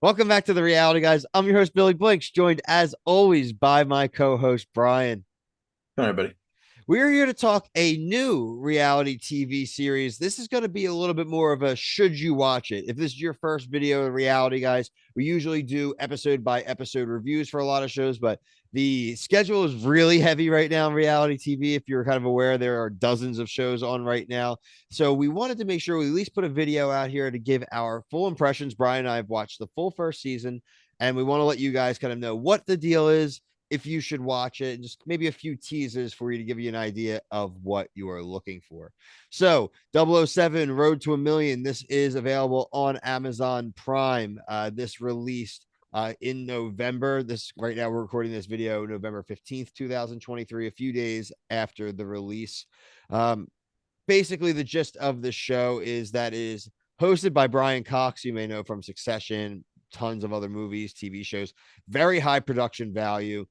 Welcome back to the Reality Guys. I'm your host, Billy Blinks, joined as always by my co host, Brian. All right, buddy. We're here to talk a new reality TV series. This is going to be a little bit more of a should you watch it. If this is your first video of Reality Guys, we usually do episode by episode reviews for a lot of shows, but the schedule is really heavy right now in reality TV. If you're kind of aware, there are dozens of shows on right now. So we wanted to make sure we at least put a video out here to give our full impressions. Brian and I have watched the full first season, and we want to let you guys kind of know what the deal is, if you should watch it, and just maybe a few teasers for you to give you an idea of what you are looking for. So, 007 Road to a Million. This is available on Amazon Prime. This released in November. This right now, we're recording this video November 15th, 2023, a few days after the release. Um, Basically, the gist of the show is that it is hosted by Brian Cox, you may know from Succession, tons of other movies, TV shows, very high production value.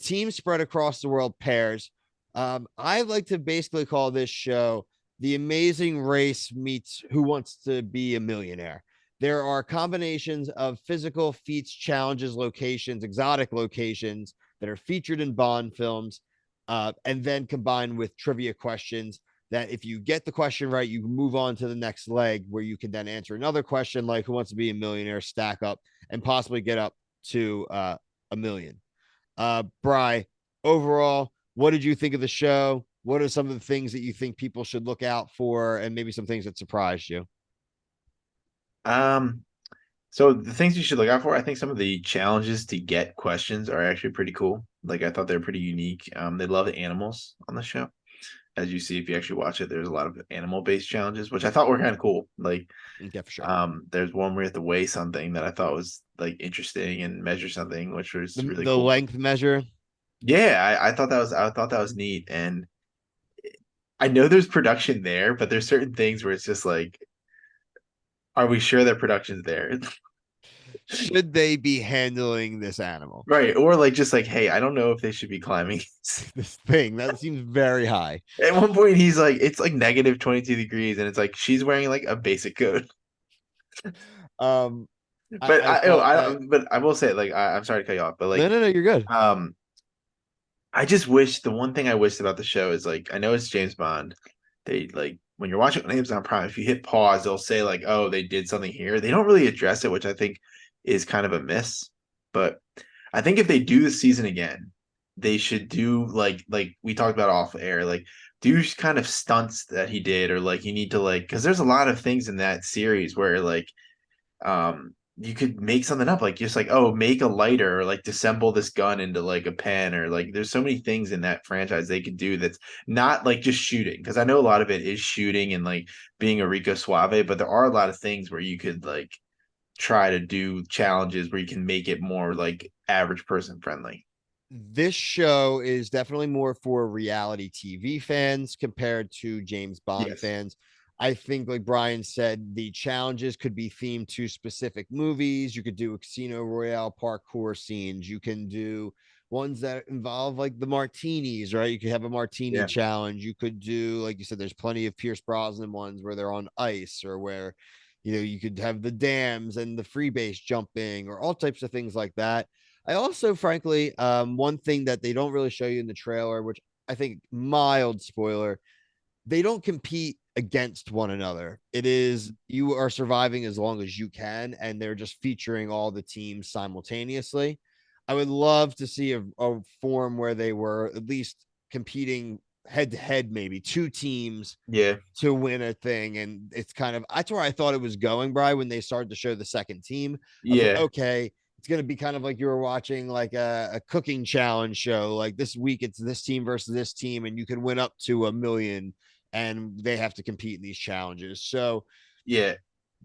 Teams spread across the world, pairs. I like to basically call this show The Amazing Race meets Who Wants to Be a Millionaire. There are combinations of physical feats, challenges, locations, exotic locations that are featured in Bond films, and then combined with trivia questions that if you get the question right, you move on to the next leg where you can then answer another question like who wants to be a millionaire, stack up, and possibly get up to a million. Bry, overall, what did you think of the show? What are some of the things that you think people should look out for, and maybe some things that surprised you? Um, so the things you should look out for, I think some of the challenges to get questions are actually pretty cool. Like I thought they're pretty unique. They love the animals on the show. As you see, if you actually watch it, there's a lot of animal-based challenges, which I thought were kind of cool. Like, Yeah, for sure. there's one where you have to weigh something that I thought was like interesting and measure something, which was The, really the cool. length measure. Yeah, I thought that was neat. And I know there's production there, but there's certain things where it's just like, are we sure that production's there? Should they be handling this animal? Right. Or like just like, hey, I don't know if they should be climbing. This thing that seems very high. At one point he's like, it's like negative 22 degrees, and it's like she's wearing like a basic coat. Um, But I thought that I will say, like, I'm sorry to cut you off, but no, like no, no, you're good. um I just wish the one thing I wished about the show is like I know it's James Bond. They like when you're watching on Amazon Prime, if you hit pause, they'll say like, oh, they did something here. They don't really address it, which I think is kind of a miss. But I think if they do the season again, they should do like we talked about off air, like do kind of stunts that he did, or like you need to like because there's a lot of things in that series where like you could make something up like just like oh make a lighter or like disassemble this gun into like a pen or like there's so many things in that franchise they could do that's not like just shooting because I know a lot of it is shooting and like being a Rico Suave, but there are a lot of things where you could like try to do challenges where you can make it more like average person friendly. This show is definitely more for reality TV fans compared to James Bond Yes. fans. I think, like Brian said, the challenges could be themed to specific movies. You could do a Casino Royale parkour scenes. You can do ones that involve like the martinis, right? You could have a martini Yeah. challenge. You could do, like you said, there's plenty of Pierce Brosnan ones where they're on ice or where, you could have the dams and the free base jumping or all types of things like that. I also, frankly, one thing that they don't really show you in the trailer, which I think mild spoiler, they don't compete against one another. It is you are surviving as long as you can, and they're just featuring all the teams simultaneously. I would love to see a form where they were at least competing head to head, maybe two teams Yeah. to win a thing. And it's kind of that's where I thought it was going, Brian, when they started to show the second team. I was like, Yeah. okay, it's gonna be kind of like you were watching like a cooking challenge show. Like this week it's this team versus this team, and you can win up to a million and they have to compete in these challenges. So Yeah.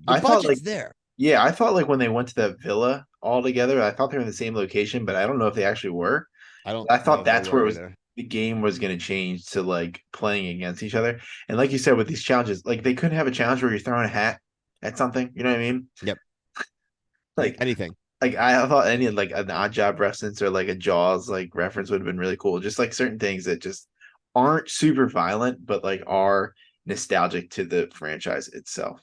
the I thought like budget's there. Yeah, I thought like when they went to that villa all together, I thought they were in the same location, but I don't know if they actually were. I don't I thought know if they that's where were it was either. the game was going to change to like playing against each other. And like you said, with these challenges, like they couldn't have a challenge where you're throwing a hat at something. You know what I mean? Yep. Like, Anything. like I thought any like an odd job reference or like a Jaws like reference would have been really cool. Just like certain things that just aren't super violent, but like are nostalgic to the franchise itself.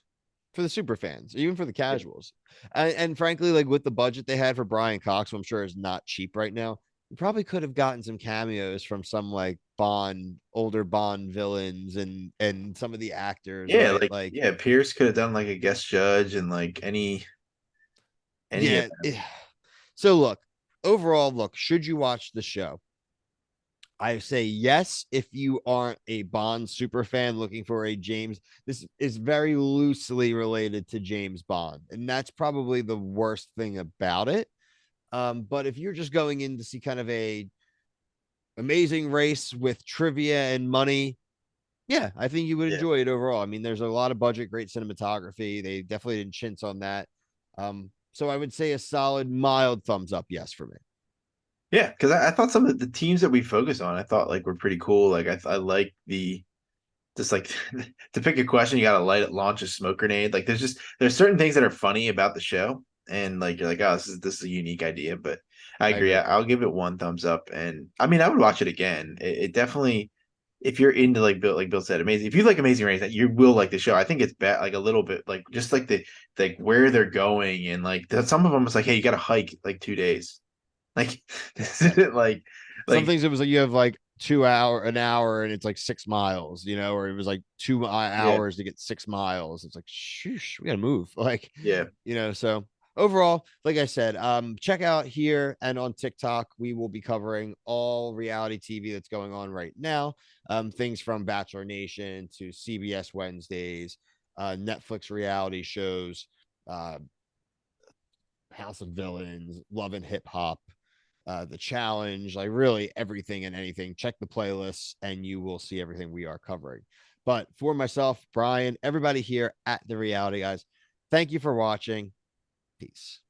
for the super fans, even for the casuals. And frankly, like with the budget they had for Brian Cox, who I'm sure is not cheap right now, you probably could have gotten some cameos from some like Bond, older Bond villains and some of the actors, Yeah, right? like Like, yeah, Pierce could have done like a guest judge and like any of yeah. them. So look, overall, look, should you watch the show? I say yes if you aren't a Bond super fan looking for a James. This is very loosely related to James Bond, and that's probably the worst thing about it. But if you're just going in to see kind of a amazing race with trivia and money, yeah, I think you would Yeah. enjoy it overall. I mean, there's a lot of budget, great cinematography. They definitely didn't chintz on that. So I would say a solid, mild thumbs up, yes, for me. Yeah, because I thought some of the teams that we focus on, I thought like were pretty cool. Like I like the just like to pick a question, you gotta launch a smoke grenade. Like there's certain things that are funny about the show, and like you're like, oh, this is a unique idea. But I I agree. agree. I'll give it one thumbs up, and I mean I would watch it again. It definitely, if you're into like Bill said, amazing. If you like Amazing Race, you will like the show. I think it's bad, like a little bit, like just like the like where they're going, and like some of them it's like, hey, you got to hike like 2 days. Like this Right. isn't Some like things it was like you have like an hour, and it's like 6 miles, or it was like two yeah, hours to get 6 miles. It's like, shoosh, we gotta move. Like, yeah. so overall, like I said, check out here and on TikTok, we will be covering all reality TV that's going on right now. Things from Bachelor Nation to CBS Wednesdays, Netflix reality shows, uh, House of Villains, Love and Hip Hop, the challenge, like really everything and anything. Check the playlists and you will see everything we are covering. But for myself, Brian, everybody here at The Reality Guys, thank you for watching. Peace.